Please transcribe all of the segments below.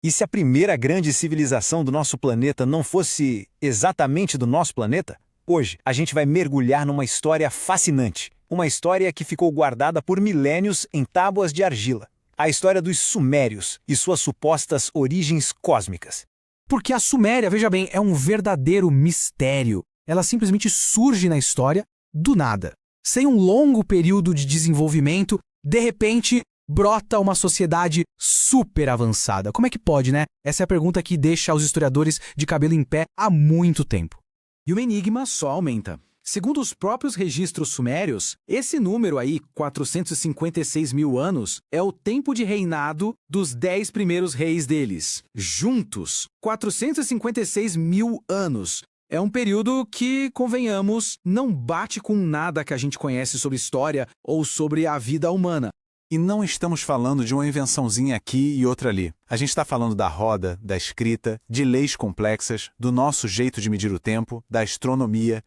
E se a primeira grande civilização do nosso planeta não fosse exatamente do nosso planeta? Hoje, a gente vai mergulhar numa história fascinante. Uma história que ficou guardada por milênios em tábuas de argila. A história dos Sumérios e suas supostas origens cósmicas. Porque a Suméria, veja bem, é um verdadeiro mistério. Ela simplesmente surge na história do nada. Sem um longo período de desenvolvimento, de repente, brota uma sociedade super avançada. Como é que pode, né? Essa é a pergunta que deixa os historiadores de cabelo em pé há muito tempo. E o enigma só aumenta. Segundo os próprios registros sumérios, esse número aí, 456 mil anos, é o tempo de reinado dos 10 primeiros reis deles. Juntos, 456 mil anos. É um período que, convenhamos, não bate com nada que a gente conhece sobre história ou sobre a vida humana. E não estamos falando de uma invençãozinha aqui e outra ali. A gente está falando da roda, da escrita, de leis complexas, do nosso jeito de medir o tempo, da astronomia.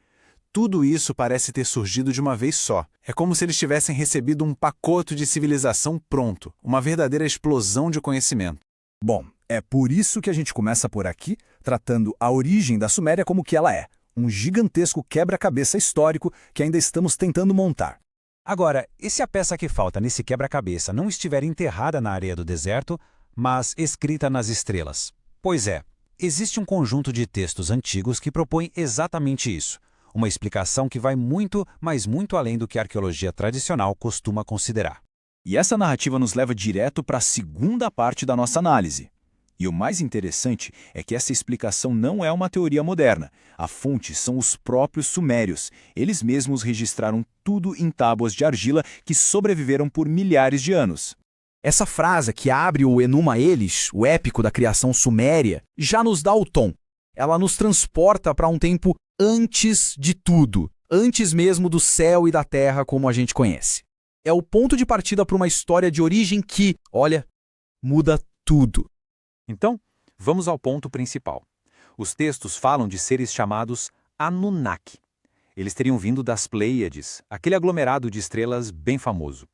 Tudo isso parece ter surgido de uma vez só. É como se eles tivessem recebido um pacote de civilização pronto, uma verdadeira explosão de conhecimento. Bom, é por isso que a gente começa por aqui, tratando a origem da Suméria como que ela é, um gigantesco quebra-cabeça histórico que ainda estamos tentando montar. Agora, e se a peça que falta nesse quebra-cabeça não estiver enterrada na areia do deserto, mas escrita nas estrelas? Pois é, existe um conjunto de textos antigos que propõe exatamente isso. Uma explicação que vai muito, mas muito além do que a arqueologia tradicional costuma considerar. E essa narrativa nos leva direto para a segunda parte da nossa análise. E o mais interessante é que essa explicação não é uma teoria moderna. A fonte são os próprios sumérios. Eles mesmos registraram tudo em tábuas de argila que sobreviveram por milhares de anos. Essa frase que abre o Enuma Elish, o épico da criação suméria, já nos dá o tom. Ela nos transporta para um tempo antes de tudo, antes mesmo do céu e da terra como a gente conhece. É o ponto de partida para uma história de origem que, olha, muda tudo. Então, vamos ao ponto principal. Os textos falam de seres chamados Anunnaki. Eles teriam vindo das Pleiades, aquele aglomerado de estrelas bem famoso.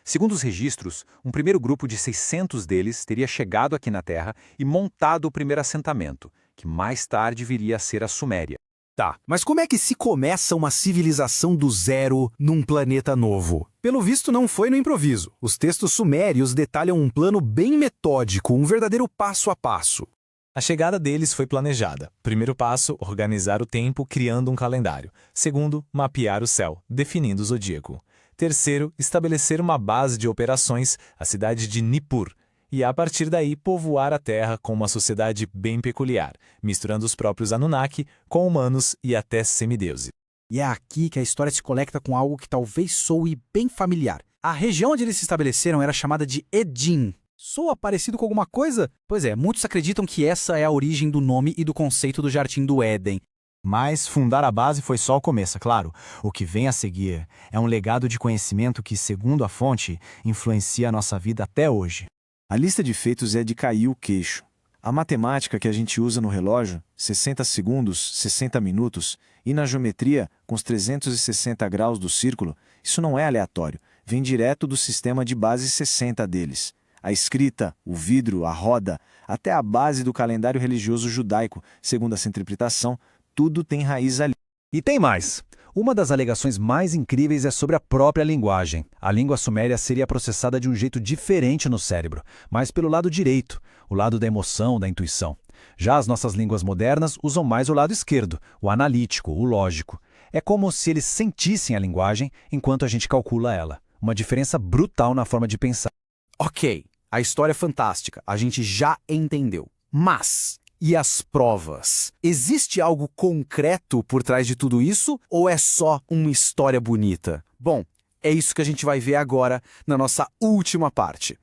Segundo os registros, um primeiro grupo de 600 deles teria chegado aqui na Terra e montado o primeiro assentamento, que mais tarde viria a ser a Suméria. Tá, mas como é que se começa uma civilização do zero num planeta novo? Pelo visto, não foi no improviso. Os textos sumérios detalham um plano bem metódico, um verdadeiro passo a passo. A chegada deles foi planejada. Primeiro passo, organizar o tempo criando um calendário. Segundo, mapear o céu, definindo o zodíaco. Terceiro, estabelecer uma base de operações, a cidade de Nippur. E a partir daí povoar a Terra com uma sociedade bem peculiar, misturando os próprios Anunnaki com humanos e até semideuses. E é aqui que a história se conecta com algo que talvez soe bem familiar. A região onde eles se estabeleceram era chamada de Edim. Soa parecido com alguma coisa? Pois é, muitos acreditam que essa é a origem do nome e do conceito do Jardim do Éden. Mas fundar a base foi só o começo, claro. O que vem a seguir é um legado de conhecimento que, segundo a fonte, influencia a nossa vida até hoje. A lista de feitos é de cair o queixo. A matemática que a gente usa no relógio, 60 segundos, 60 minutos, e na geometria, com os 360 graus do círculo, isso não é aleatório, vem direto do sistema de base 60 deles. A escrita, o vidro, a roda, até a base do calendário religioso judaico, segundo essa interpretação, tudo tem raiz ali. E tem mais. Uma das alegações mais incríveis é sobre a própria linguagem. A língua suméria seria processada de um jeito diferente no cérebro, mas pelo lado direito, o lado da emoção, da intuição. Já as nossas línguas modernas usam mais o lado esquerdo, o analítico, o lógico. É como se eles sentissem a linguagem enquanto a gente calcula ela. Uma diferença brutal na forma de pensar. Ok, a história é fantástica, a gente já entendeu. Mas, e as provas? Existe algo concreto por trás de tudo isso ou é só uma história bonita? Bom, é isso que a gente vai ver agora na nossa última parte.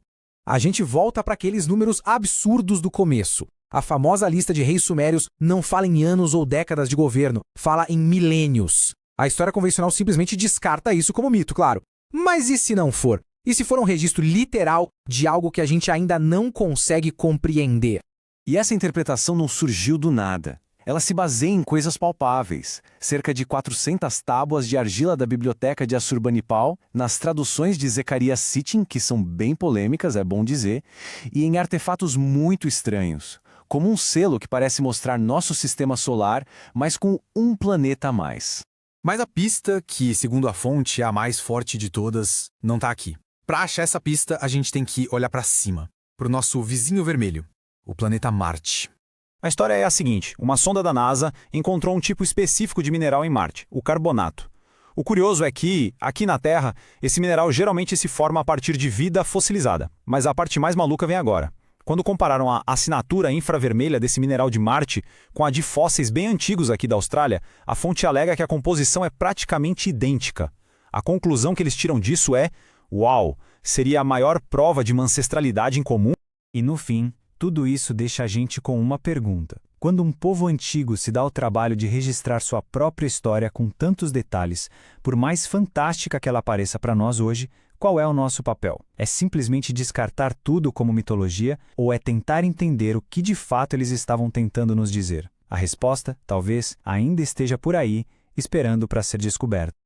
A gente volta para aqueles números absurdos do começo. A famosa lista de reis sumérios não fala em anos ou décadas de governo, fala em milênios. A história convencional simplesmente descarta isso como mito, claro. Mas e se não for? E se for um registro literal de algo que a gente ainda não consegue compreender? E essa interpretação não surgiu do nada. Ela se baseia em coisas palpáveis, cerca de 400 tábuas de argila da biblioteca de Assurbanipal, nas traduções de Zecharia Sitchin, que são bem polêmicas, é bom dizer, e em artefatos muito estranhos, como um selo que parece mostrar nosso sistema solar, mas com um planeta a mais. Mas a pista, que segundo a fonte é a mais forte de todas, não tá aqui. Para achar essa pista, a gente tem que olhar para cima, pro nosso vizinho vermelho, o planeta Marte. A história é a seguinte: uma sonda da NASA encontrou um tipo específico de mineral em Marte, o carbonato. O curioso é que, aqui na Terra, esse mineral geralmente se forma a partir de vida fossilizada. Mas a parte mais maluca vem agora. Quando compararam a assinatura infravermelha desse mineral de Marte com a de fósseis bem antigos aqui da Austrália, a fonte alega que a composição é praticamente idêntica. A conclusão que eles tiram disso é: uau, seria a maior prova de uma ancestralidade em comum? E no fim, tudo isso deixa a gente com uma pergunta. Quando um povo antigo se dá ao trabalho de registrar sua própria história com tantos detalhes, por mais fantástica que ela pareça para nós hoje, qual é o nosso papel? É simplesmente descartar tudo como mitologia ou é tentar entender o que de fato eles estavam tentando nos dizer? A resposta, talvez, ainda esteja por aí, esperando para ser descoberta.